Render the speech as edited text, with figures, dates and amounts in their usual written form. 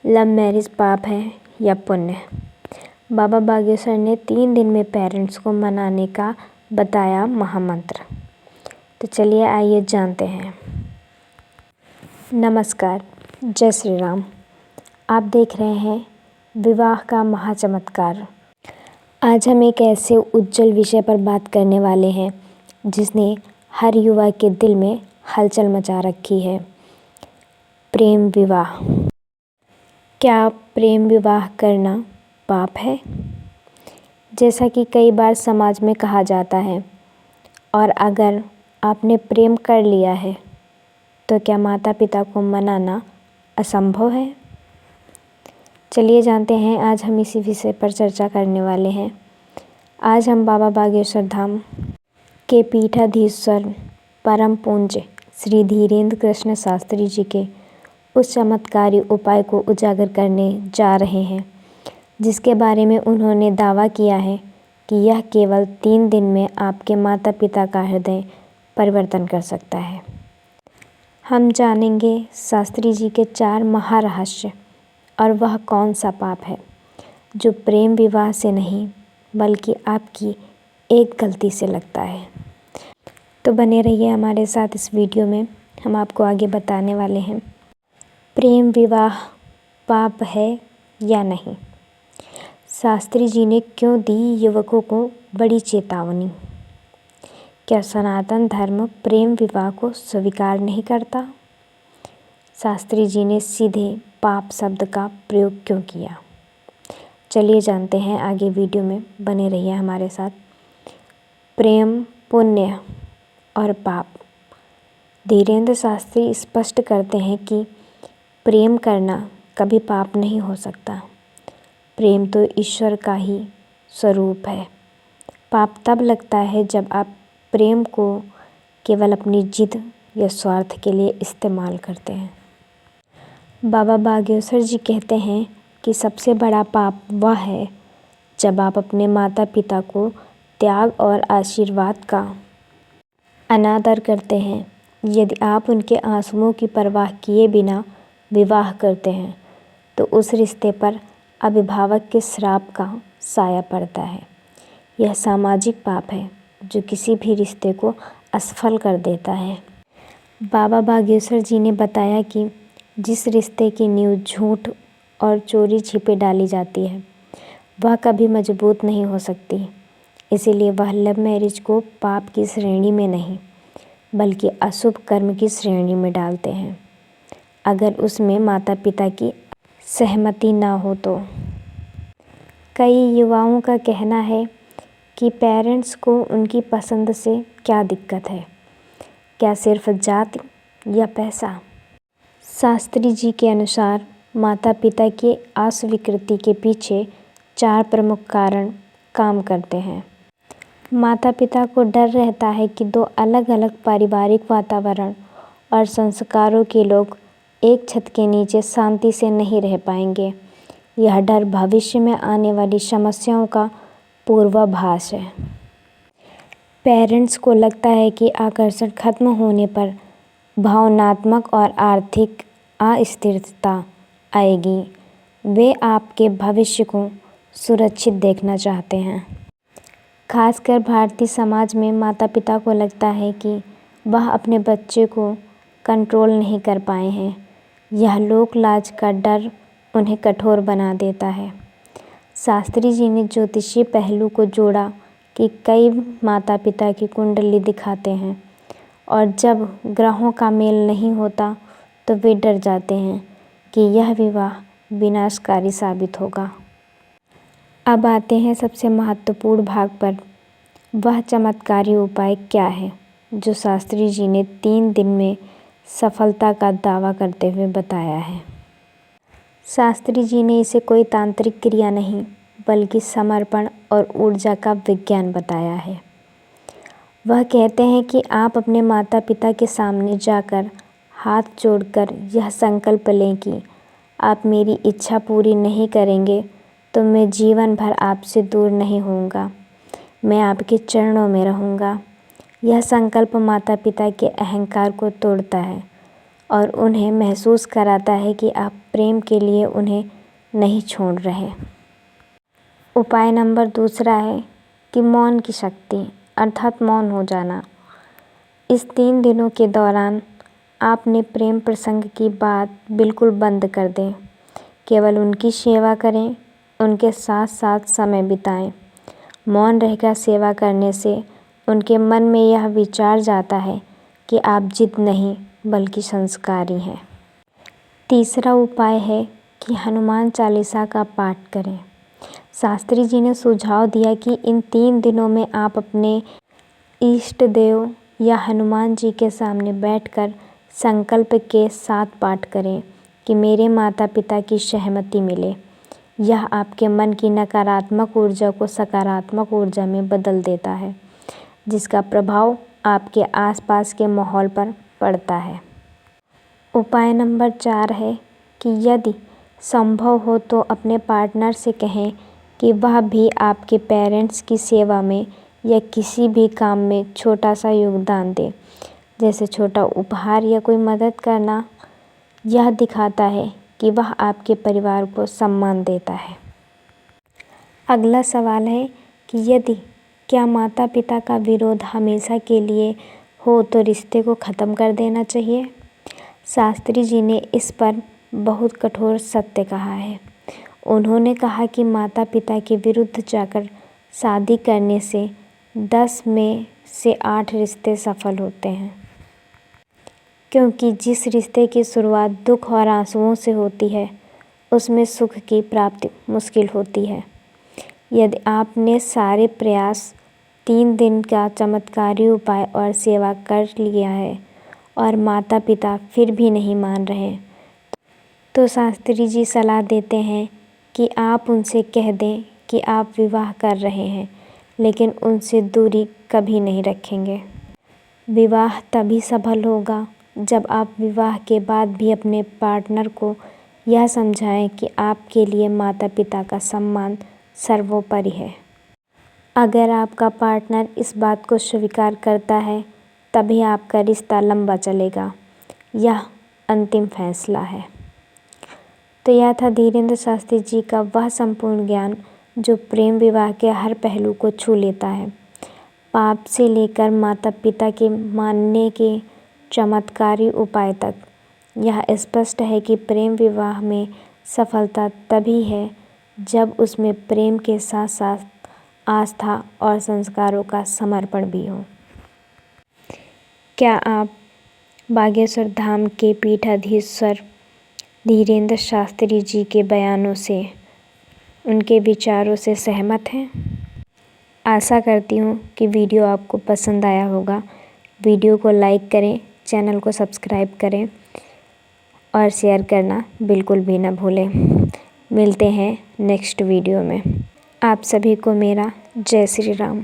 Love marriage पाप है या पुण्य? बाबा बागेश्वर ने 3 दिन में पेरेंट्स को मनाने का बताया महामंत्र। तो चलिए आइए जानते हैं। नमस्कार, जय श्री राम। आप देख रहे हैं विवाह का महाचमत्कार। आज हम एक ऐसे उज्जवल विषय पर बात करने वाले हैं जिसने हर युवा के दिल में हलचल मचा रखी है। प्रेम विवाह। क्या प्रेम विवाह करना पाप है? जैसा कि कई बार समाज में कहा जाता है, और अगर आपने प्रेम कर लिया है तो क्या माता पिता को मनाना असंभव है? चलिए जानते हैं, आज हम इसी विषय पर चर्चा करने वाले हैं। आज हम बाबा बागेश्वर धाम के पीठाधीश्वर परम पूज्य श्री धीरेन्द्र कृष्ण शास्त्री जी के उस चमत्कारी उपाय को उजागर करने जा रहे हैं जिसके बारे में उन्होंने दावा किया है कि यह केवल 3 दिन में आपके माता पिता का हृदय परिवर्तन कर सकता है। हम जानेंगे शास्त्री जी के 4 महारहस्य, और वह कौन सा पाप है जो प्रेम विवाह से नहीं बल्कि आपकी एक गलती से लगता है। तो बने रहिए हमारे साथ इस वीडियो में, हम आपको आगे बताने वाले हैं प्रेम विवाह पाप है या नहीं। शास्त्री जी ने क्यों दी युवकों को बड़ी चेतावनी? क्या सनातन धर्म प्रेम विवाह को स्वीकार नहीं करता? शास्त्री जी ने सीधे पाप शब्द का प्रयोग क्यों किया? चलिए जानते हैं आगे वीडियो में, बने रहिए हमारे साथ। प्रेम, पुण्य और पाप। धीरेन्द्र शास्त्री स्पष्ट करते हैं कि प्रेम करना कभी पाप नहीं हो सकता। प्रेम तो ईश्वर का ही स्वरूप है। पाप तब लगता है जब आप प्रेम को केवल अपनी जिद या स्वार्थ के लिए इस्तेमाल करते हैं। बाबा बागेश्वर जी कहते हैं कि सबसे बड़ा पाप वह है जब आप अपने माता पिता को त्याग और आशीर्वाद का अनादर करते हैं। यदि आप उनके आंसुओं की परवाह किए बिना विवाह करते हैं तो उस रिश्ते पर अभिभावक के श्राप का साया पड़ता है। यह सामाजिक पाप है जो किसी भी रिश्ते को असफल कर देता है। बाबा बागेश्वर जी ने बताया कि जिस रिश्ते की नींव झूठ और चोरी छिपे डाली जाती है वह कभी मजबूत नहीं हो सकती। इसीलिए वह लव मैरिज को पाप की श्रेणी में नहीं बल्कि अशुभ कर्म की श्रेणी में डालते हैं, अगर उसमें माता पिता की सहमति ना हो तो। कई युवाओं का कहना है कि पेरेंट्स को उनकी पसंद से क्या दिक्कत है, क्या सिर्फ जाति या पैसा? शास्त्री जी के अनुसार माता पिता की अस्वीकृति के पीछे 4 प्रमुख कारण काम करते हैं। माता पिता को डर रहता है कि 2 अलग-अलग पारिवारिक वातावरण और संस्कारों के लोग एक छत के नीचे शांति से नहीं रह पाएंगे। यह डर भविष्य में आने वाली समस्याओं का पूर्वाभास है। पेरेंट्स को लगता है कि आकर्षण खत्म होने पर भावनात्मक और आर्थिक अस्थिरता आएगी। वे आपके भविष्य को सुरक्षित देखना चाहते हैं। खासकर भारतीय समाज में माता पिता को लगता है कि वह अपने बच्चे को कंट्रोल नहीं कर पाए हैं। यह लोक लाज का डर उन्हें कठोर बना देता है। शास्त्री जी ने ज्योतिषीय पहलू को जोड़ा कि कई माता पिता की कुंडली दिखाते हैं और जब ग्रहों का मेल नहीं होता तो वे डर जाते हैं कि यह विवाह विनाशकारी साबित होगा। अब आते हैं सबसे महत्वपूर्ण भाग पर। वह चमत्कारी उपाय क्या है जो शास्त्री जी ने 3 दिन में सफलता का दावा करते हुए बताया है? शास्त्री जी ने इसे कोई तांत्रिक क्रिया नहीं बल्कि समर्पण और ऊर्जा का विज्ञान बताया है। वह कहते हैं कि आप अपने माता पिता के सामने जाकर हाथ जोड़कर यह संकल्प लें कि आप मेरी इच्छा पूरी नहीं करेंगे तो मैं जीवन भर आपसे दूर नहीं होऊंगा, मैं आपके चरणों में रहूंगा। यह संकल्प माता पिता के अहंकार को तोड़ता है और उन्हें महसूस कराता है कि आप प्रेम के लिए उन्हें नहीं छोड़ रहे। उपाय नंबर 2 है कि मौन की शक्ति अर्थात मौन हो जाना। इस 3 दिनों के दौरान आपने प्रेम प्रसंग की बात बिल्कुल बंद कर दें। केवल उनकी सेवा करें, उनके साथ साथ समय बिताएं। मौन रहकर सेवा करने से उनके मन में यह विचार जाता है कि आप जिद नहीं बल्कि संस्कारी हैं। तीसरा उपाय है कि हनुमान चालीसा का पाठ करें। शास्त्री जी ने सुझाव दिया कि इन 3 दिनों में आप अपने इष्ट देव या हनुमान जी के सामने बैठकर संकल्प के साथ पाठ करें कि मेरे माता पिता की सहमति मिले। यह आपके मन की नकारात्मक ऊर्जा को सकारात्मक ऊर्जा में बदल देता है, जिसका प्रभाव आपके आसपास के माहौल पर पड़ता है। उपाय नंबर 4 है कि यदि संभव हो तो अपने पार्टनर से कहें कि वह भी आपके पेरेंट्स की सेवा में या किसी भी काम में छोटा सा योगदान दे, जैसे छोटा उपहार या कोई मदद करना। यह दिखाता है कि वह आपके परिवार को सम्मान देता है। अगला सवाल है कि यदि क्या माता पिता का विरोध हमेशा के लिए हो तो रिश्ते को ख़त्म कर देना चाहिए। शास्त्री जी ने इस पर बहुत कठोर सत्य कहा है। उन्होंने कहा कि माता पिता के विरुद्ध जाकर शादी करने से 10 में से 8 रिश्ते सफल होते हैं, क्योंकि जिस रिश्ते की शुरुआत दुख और आंसुओं से होती है उसमें सुख की प्राप्ति मुश्किल होती है। यदि आपने सारे प्रयास 3 दिन का चमत्कारी उपाय और सेवा कर लिया है और माता पिता फिर भी नहीं मान रहे, तो शास्त्री जी सलाह देते हैं कि आप उनसे कह दें कि आप विवाह कर रहे हैं, लेकिन उनसे दूरी कभी नहीं रखेंगे। विवाह तभी सफल होगा जब आप विवाह के बाद भी अपने पार्टनर को यह समझाएं कि आपके लिए माता पिता का सम्मान सर्वोपरि है। अगर आपका पार्टनर इस बात को स्वीकार करता है तभी आपका रिश्ता लंबा चलेगा। यह अंतिम फैसला है। तो यह था धीरेंद्र शास्त्री जी का वह संपूर्ण ज्ञान जो प्रेम विवाह के हर पहलू को छू लेता है। पाप से लेकर माता पिता के मानने के चमत्कारी उपाय तक। यह स्पष्ट है कि प्रेम विवाह में सफलता तभी है जब उसमें प्रेम के साथ साथ आस्था और संस्कारों का समर्पण भी हो। क्या आप बागेश्वर धाम के पीठाधीश्वर धीरेंद्र शास्त्री जी के बयानों से, उनके विचारों से सहमत हैं? आशा करती हूँ कि वीडियो आपको पसंद आया होगा। वीडियो को लाइक करें, चैनल को सब्सक्राइब करें और शेयर करना बिल्कुल भी ना भूलें। मिलते हैं नेक्स्ट वीडियो में। आप सभी को मेरा जय श्री राम।